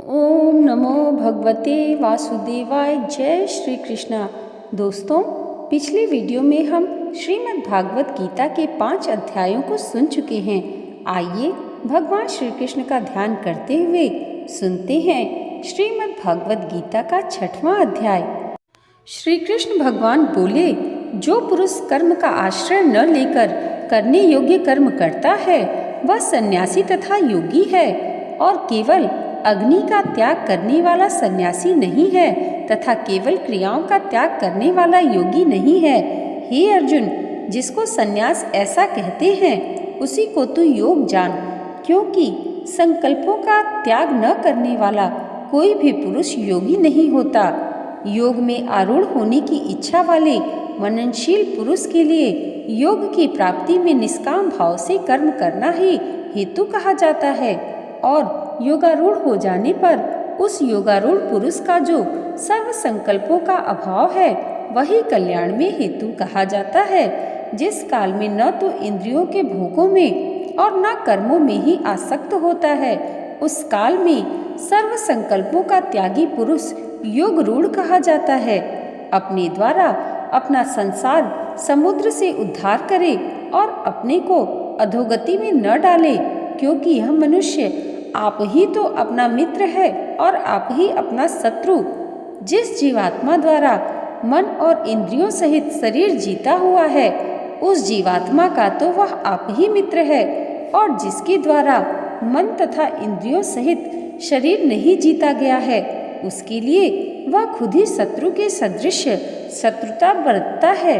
ओम नमो भगवते वासुदेवाय। जय श्री कृष्णा। दोस्तों, पिछले वीडियो में हम श्रीमद् भागवत गीता के 5 अध्यायों को सुन चुके हैं। आइए भगवान श्री कृष्ण का ध्यान करते हुए सुनते हैं श्रीमद् भागवत गीता का 6वां अध्याय। श्री कृष्ण भगवान बोले, जो पुरुष कर्म का आश्रय न लेकर करने योग्य कर्म करता है वह सन्यासी तथा योगी है, और केवल अग्नि का त्याग करने वाला सन्यासी नहीं है तथा केवल क्रियाओं का त्याग करने वाला योगी नहीं है। हे अर्जुन, जिसको सन्यास ऐसा कहते हैं उसी को तू योग जान, क्योंकि संकल्पों का त्याग न करने वाला कोई भी पुरुष योगी नहीं होता। योग में आरूढ़ होने की इच्छा वाले मननशील पुरुष के लिए योग की प्राप्ति में निष्काम भाव से कर्म करना ही हेतु कहा जाता है, और योगारूढ़ हो जाने पर उस योगारूढ़ पुरुष का जो सर्व संकल्पों का अभाव है वही कल्याण में हेतु कहा जाता है। जिस काल में न तो इंद्रियों के भोगों में और न कर्मों में ही आसक्त होता है, उस काल में सर्व संकल्पों का त्यागी पुरुष योगरूढ़ कहा जाता है। अपने द्वारा अपना संसार समुद्र से उद्धार करे और अपने को अधोगति में न डाले, क्योंकि यह मनुष्य आप ही तो अपना मित्र है और आप ही अपना शत्रु। जिस जीवात्मा द्वारा मन और इंद्रियों सहित शरीर जीता हुआ है, उस जीवात्मा का तो वह आप ही मित्र है, और जिसके द्वारा मन तथा इंद्रियों सहित शरीर नहीं जीता गया है, उसके लिए वह खुद ही शत्रु के सदृश शत्रुता बरतता है।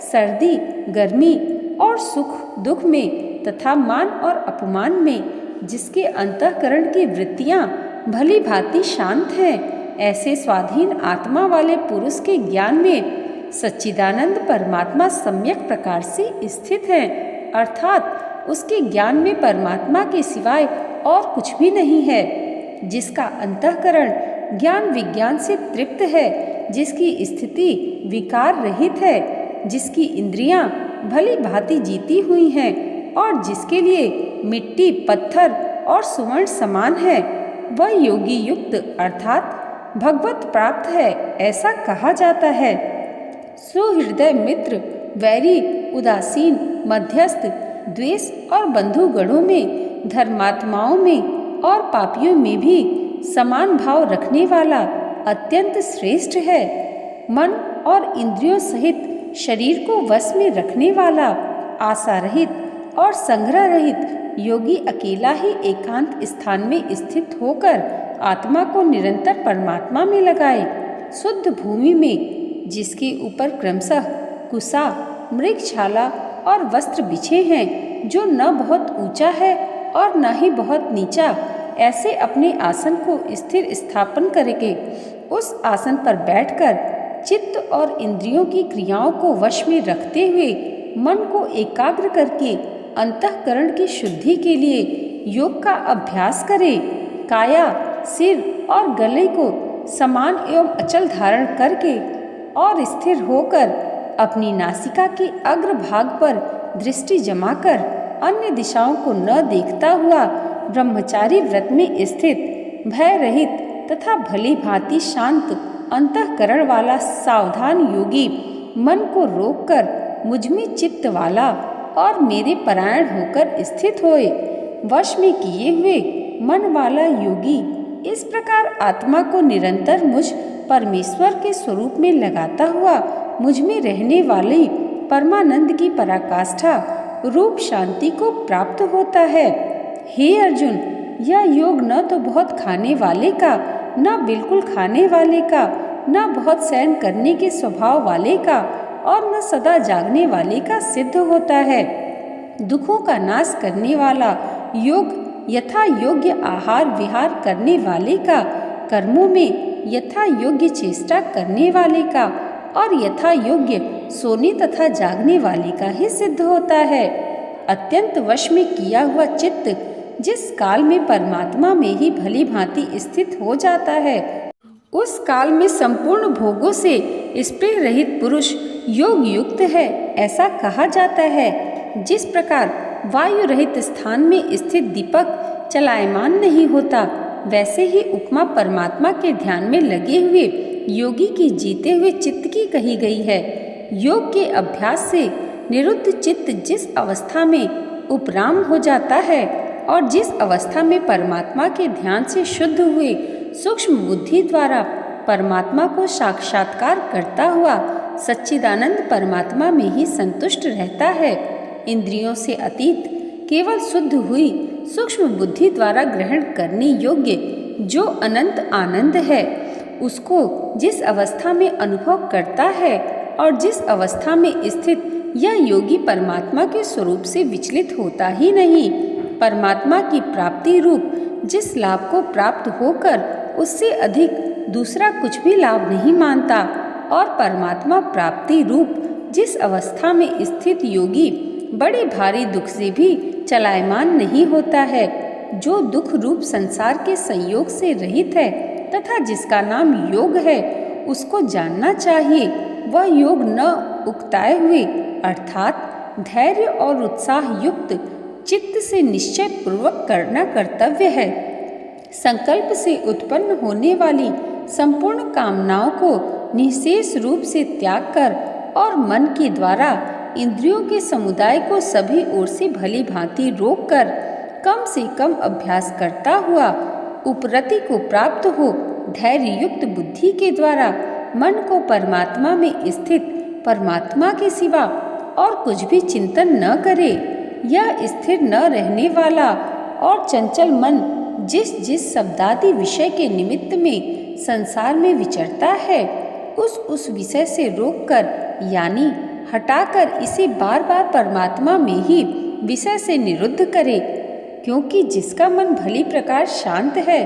सर्दी गर्मी और सुख दुख में तथा मान और अपमान में जिसके अंतःकरण की वृत्तियां भली भांति शांत हैं, ऐसे स्वाधीन आत्मा वाले पुरुष के ज्ञान में सच्चिदानंद परमात्मा सम्यक प्रकार से स्थित है, अर्थात उसके ज्ञान में परमात्मा के सिवाय और कुछ भी नहीं है। जिसका अंतःकरण ज्ञान विज्ञान से तृप्त है, जिसकी स्थिति विकार रहित है, जिसकी इंद्रियां भली भांति जीती हुई हैं, और जिसके लिए मिट्टी पत्थर और सुवर्ण समान है, वह योगी युक्त अर्थात भगवत प्राप्त है, ऐसा कहा जाता है। सुहृदय मित्र, वैरी, उदासीन, मध्यस्थ, द्वेष और बंधुगणों में, धर्मात्माओं में और पापियों में भी समान भाव रखने वाला अत्यंत श्रेष्ठ है। मन और इंद्रियों सहित शरीर को वश में रखने वाला, आशा रहित और संग्रह रहित योगी अकेला ही एकांत स्थान में स्थित होकर आत्मा को निरंतर परमात्मा में लगाए। शुद्ध भूमि में जिसके ऊपर क्रमशः कुसा, मृगछाला और वस्त्र बिछे हैं, जो न बहुत ऊंचा है और न ही बहुत नीचा, ऐसे अपने आसन को स्थिर स्थापन करके उस आसन पर बैठकर चित्त और इंद्रियों की क्रियाओं को वश में रखते हुए मन को एकाग्र करके अंतःकरण की शुद्धि के लिए योग का अभ्यास करे। काया, सिर और गले को समान एवं अचल धारण करके और स्थिर होकर अपनी नासिका के अग्र भाग पर दृष्टि जमाकर अन्य दिशाओं को न देखता हुआ ब्रह्मचारी व्रत में स्थित, भय रहित तथा भली भांति शांत अंतःकरण वाला सावधान योगी मन को रोककर मुझमें चित्त वाला और मेरे परायण होकर स्थित होए। वश में किए हुए मन वाला योगी इस प्रकार आत्मा को निरंतर मुझ परमेश्वर के स्वरूप में लगाता हुआ मुझ में रहने वाली परमानंद की पराकाष्ठा रूप शांति को प्राप्त होता है। हे अर्जुन, यह योग न तो बहुत खाने वाले का, न बिल्कुल खाने वाले का, न बहुत शयन करने के स्वभाव वाले का और न सदा जागने वाले का सिद्ध होता है। दुखों का नाश करने वाला योग यथा योग्य आहार विहार करने वाले का, कर्मों में यथा योग्य चेष्टा करने वाले का और यथा योग्य सोने तथा जागने वाले का ही सिद्ध होता है। अत्यंत वश में किया हुआ चित्त जिस काल में परमात्मा में ही भली भांति स्थित हो जाता है, उस काल में संपूर्ण भोगों से स्प्रेह रहित पुरुष योग युक्त है, ऐसा कहा जाता है। जिस प्रकार वायु रहित स्थान में स्थित दीपक चलायमान नहीं होता, वैसे ही उपमा परमात्मा के ध्यान में लगे हुए योगी की जीते हुए चित्त की कही गई है। योग के अभ्यास से निरुद्ध चित्त जिस अवस्था में उपराम हो जाता है और जिस अवस्था में परमात्मा के ध्यान से शुद्ध हुए सूक्ष्म बुद्धि द्वारा परमात्मा को साक्षात्कार करता हुआ सच्चिदानंद परमात्मा में ही संतुष्ट रहता है, इंद्रियों से अतीत केवल शुद्ध हुई सूक्ष्म बुद्धि द्वारा ग्रहण करने योग्य जो अनंत आनंद है, उसको जिस अवस्था में अनुभव करता है और जिस अवस्था में स्थित यह योगी परमात्मा के स्वरूप से विचलित होता ही नहीं, परमात्मा की प्राप्ति रूप जिस लाभ को प्राप्त होकर उससे अधिक दूसरा कुछ भी लाभ नहीं मानता और परमात्मा प्राप्ति रूप जिस अवस्था में स्थित योगी बड़े भारी दुख से भी चलायमान नहीं होता है, जो दुख रूप संसार के संयोग से रहित है तथा जिसका नाम योग है, उसको जानना चाहिए। वह योग न उकताए हुए अर्थात धैर्य और उत्साह युक्त चित्त से निश्चय पूर्वक करना कर्तव्य है। संकल्प से उत्पन्न होने वाली संपूर्ण कामनाओं को निःशेष रूप से त्याग कर और मन के द्वारा इंद्रियों के समुदाय को सभी ओर से भली भांति रोक कर कम से कम अभ्यास करता हुआ उपरति को प्राप्त हो धैर्य युक्त बुद्धि के द्वारा मन को परमात्मा में स्थित परमात्मा के सिवा और कुछ भी चिंतन न करे। यह स्थिर न रहने वाला और चंचल मन जिस जिस शब्दादि विषय के निमित्त में संसार में विचरता है, उस विषय से रोककर यानी हटाकर इसे बार बार परमात्मा में ही विषय से निरुद्ध करे, क्योंकि जिसका मन भली प्रकार शांत है,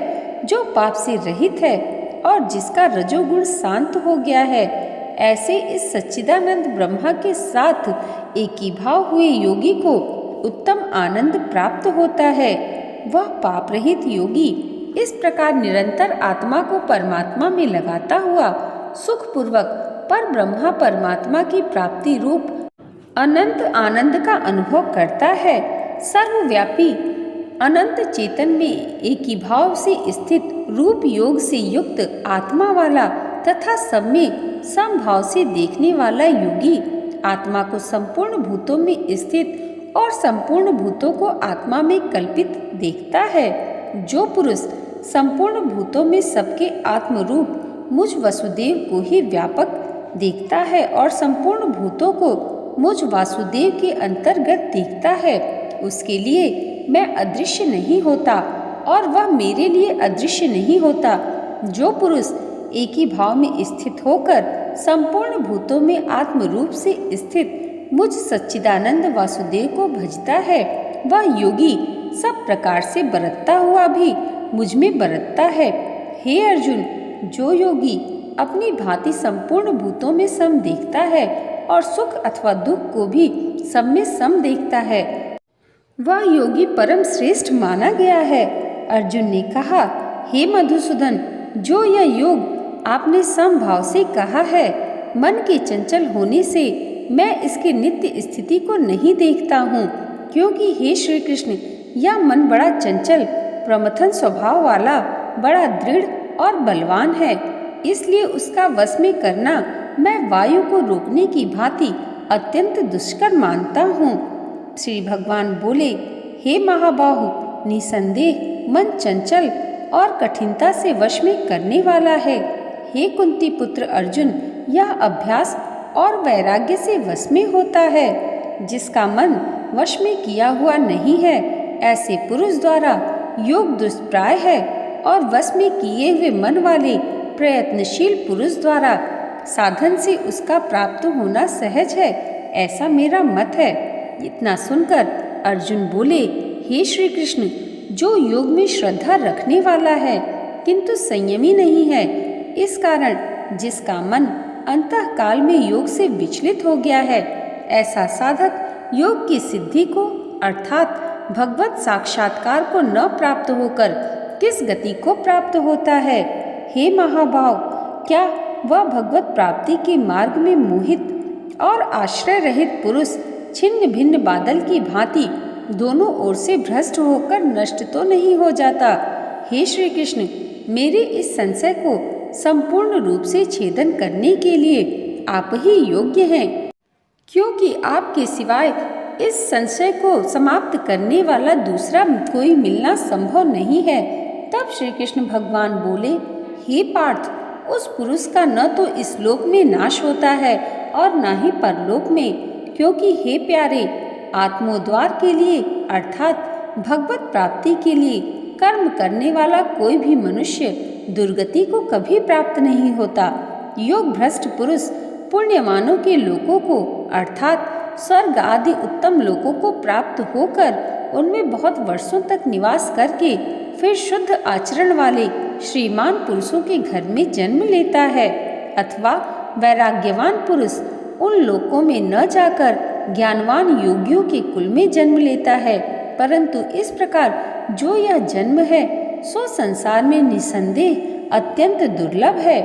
जो पाप से रहित है और जिसका रजोगुण शांत हो गया है, ऐसे इस सच्चिदानंद ब्रह्मा के साथ एकीभाव हुए योगी को उत्तम आनंद प्राप्त होता है। वह पाप रहित योगी इस प्रकार निरंतर आत्मा को परमात्मा में लगाता हुआ सुखपूर्वक पर ब्रह्मा परमात्मा की प्राप्ति रूप अनंत आनंद का अनुभव करता है। सर्वव्यापी अनंत चेतन में एकीभाव से स्थित रूप योग से युक्त आत्मा वाला तथा सब में समभाव से देखने वाला योगी आत्मा को संपूर्ण भूतों में स्थित और संपूर्ण भूतों को आत्मा में कल्पित देखता है। जो पुरुष संपूर्ण भूतों में सबके आत्मरूप मुझ वसुदेव को ही व्यापक देखता है और संपूर्ण भूतों को मुझ वासुदेव के अंतर्गत देखता है, उसके लिए मैं अदृश्य नहीं होता और वह मेरे लिए अदृश्य नहीं होता। जो पुरुष एक ही भाव में स्थित होकर संपूर्ण भूतों में आत्म रूप से स्थित मुझ सच्चिदानंद वासुदेव को भजता है, वह योगी सब प्रकार से बरतता हुआ भी मुझ में बरतता है। हे अर्जुन, जो योगी अपनी भांति संपूर्ण भूतों में सम देखता है और सुख अथवा दुख को भी सब में सम देखता है, वह योगी परम श्रेष्ठ माना गया है। अर्जुन ने कहा, हे मधुसूदन, जो यह योग आपने समभाव से कहा है, मन के चंचल होने से मैं इसकी नित्य स्थिति को नहीं देखता हूँ, क्योंकि हे श्री कृष्ण, यह मन बड़ा चंचल प्रमथन स्वभाव वाला, बड़ा दृढ़ और बलवान है, इसलिए उसका वश में करना मैं वायु को रोकने की भांति अत्यंत दुष्कर मानता हूँ। श्री भगवान बोले, हे महाबाहु, निसंदेह मन चंचल और कठिनता से वश में करने वाला है। हे कुंती पुत्र अर्जुन, यह अभ्यास और वैराग्य से वश में होता है। जिसका मन वश में किया हुआ नहीं है, ऐसे पुरुष द्वारा योग दुष्प्राय है और वश में किए हुए मन वाले प्रयत्नशील पुरुष द्वारा साधन से उसका प्राप्त होना सहज है, ऐसा मेरा मत है। इतना सुनकर अर्जुन बोले, हे श्री कृष्ण, जो योग में श्रद्धा रखने वाला है किंतु संयमी नहीं है, इस कारण जिसका मन अंतःकाल में योग से विचलित हो गया है, ऐसा साधक योग की सिद्धि को अर्थात भगवत साक्षात्कार को न प्राप्त होकर किस गति को प्राप्त होता है। हे महाभाव, क्या वह भगवत प्राप्ति के मार्ग में मोहित और आश्रय रहित पुरुष छिन्न भिन्न बादल की भांति दोनों ओर से भ्रष्ट होकर नष्ट तो नहीं हो जाता। हे श्री कृष्ण, मेरे इस संशय को संपूर्ण रूप से छेदन करने के लिए आप ही योग्य हैं, क्योंकि आपके सिवाय इस संशय को समाप्त करने वाला दूसरा कोई मिलना संभव नहीं है। तब श्री कृष्ण भगवान बोले, हे पार्थ, उस पुरुष का न तो इस लोक में नाश होता है और न ही परलोक में, क्योंकि हे प्यारे, आत्मोद्धार के लिए अर्थात भगवत प्राप्ति के लिए कर्म करने वाला कोई भी मनुष्य दुर्गति को कभी प्राप्त नहीं होता। योग भ्रष्ट पुरुष पुण्यवानों के लोकों को अर्थात स्वर्ग आदि उत्तम लोकों को प्राप्त होकर उनमें बहुत वर्षों तक निवास करके फिर शुद्ध आचरण वाले श्रीमान पुरुषों के घर में जन्म लेता है, अथवा वैराग्यवान पुरुष उन लोकों में न जाकर ज्ञानवान योगियों के कुल में जन्म लेता है। परंतु इस प्रकार जो यह जन्म है सो संसार में निसंदेह अत्यंत दुर्लभ है।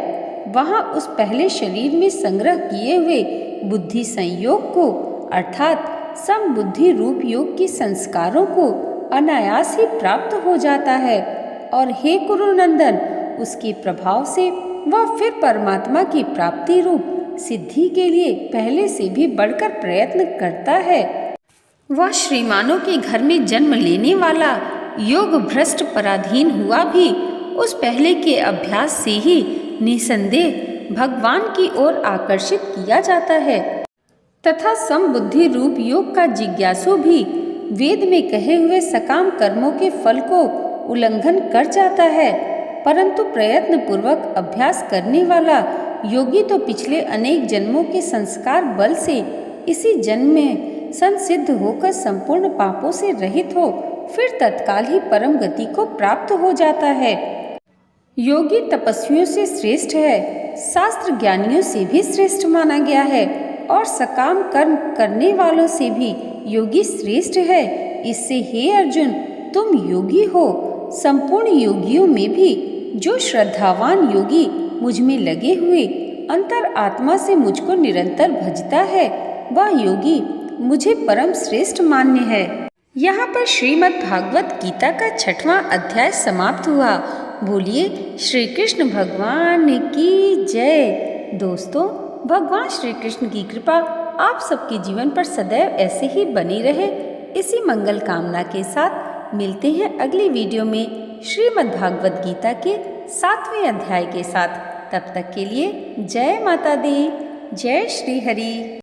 वहाँ उस पहले शरीर में संग्रह किए हुए बुद्धि संयोग को अर्थात समबुद्धि रूप योग के संस्कारों को अनायास ही प्राप्त हो जाता है, और हे कुरुनंदन, उसके प्रभाव से वह फिर परमात्मा की प्राप्ति रूप सिद्धि के लिए पहले से भी बढ़कर प्रयत्न करता है। वह श्रीमानों के घर में जन्म लेने वाला योग भ्रष्ट पराधीन हुआ भी उस पहले के अभ्यास से ही निसंदेह भगवान की ओर आकर्षित किया जाता है, तथा समबुद्धि रूप योग का जिज्ञासु भी वेद में कहे हुए सकाम कर्मों के फल को उल्लंघन कर जाता है। परंतु प्रयत्न पूर्वक अभ्यास करने वाला योगी तो पिछले अनेक जन्मों के संस्कार बल से इसी जन्म में संसिद्ध होकर संपूर्ण पापों से रहित हो फिर तत्काल ही परम गति को प्राप्त हो जाता है। योगी तपस्वियों से श्रेष्ठ है, शास्त्र ज्ञानियों से भी श्रेष्ठ माना गया है, और सकाम कर्म करने वालों से भी योगी श्रेष्ठ है। इससे हे अर्जुन, तुम योगी हो। संपूर्ण योगियों में भी जो श्रद्धावान योगी मुझ में लगे हुए अंतर आत्मा से मुझको निरंतर भजता है, वह योगी मुझे परम श्रेष्ठ मान्य है। यहाँ पर श्रीमद् भागवत गीता का 6वां अध्याय समाप्त हुआ। बोलिए श्री कृष्ण भगवान की जय। दोस्तों, भगवान श्री कृष्ण की कृपा आप सबके जीवन पर सदैव ऐसे ही बनी रहे, इसी मंगल कामना के साथ मिलते हैं अगली वीडियो में श्रीमद् भागवत गीता के 7वें अध्याय के साथ। तब तक के लिए जय माता दी, जय श्री हरि।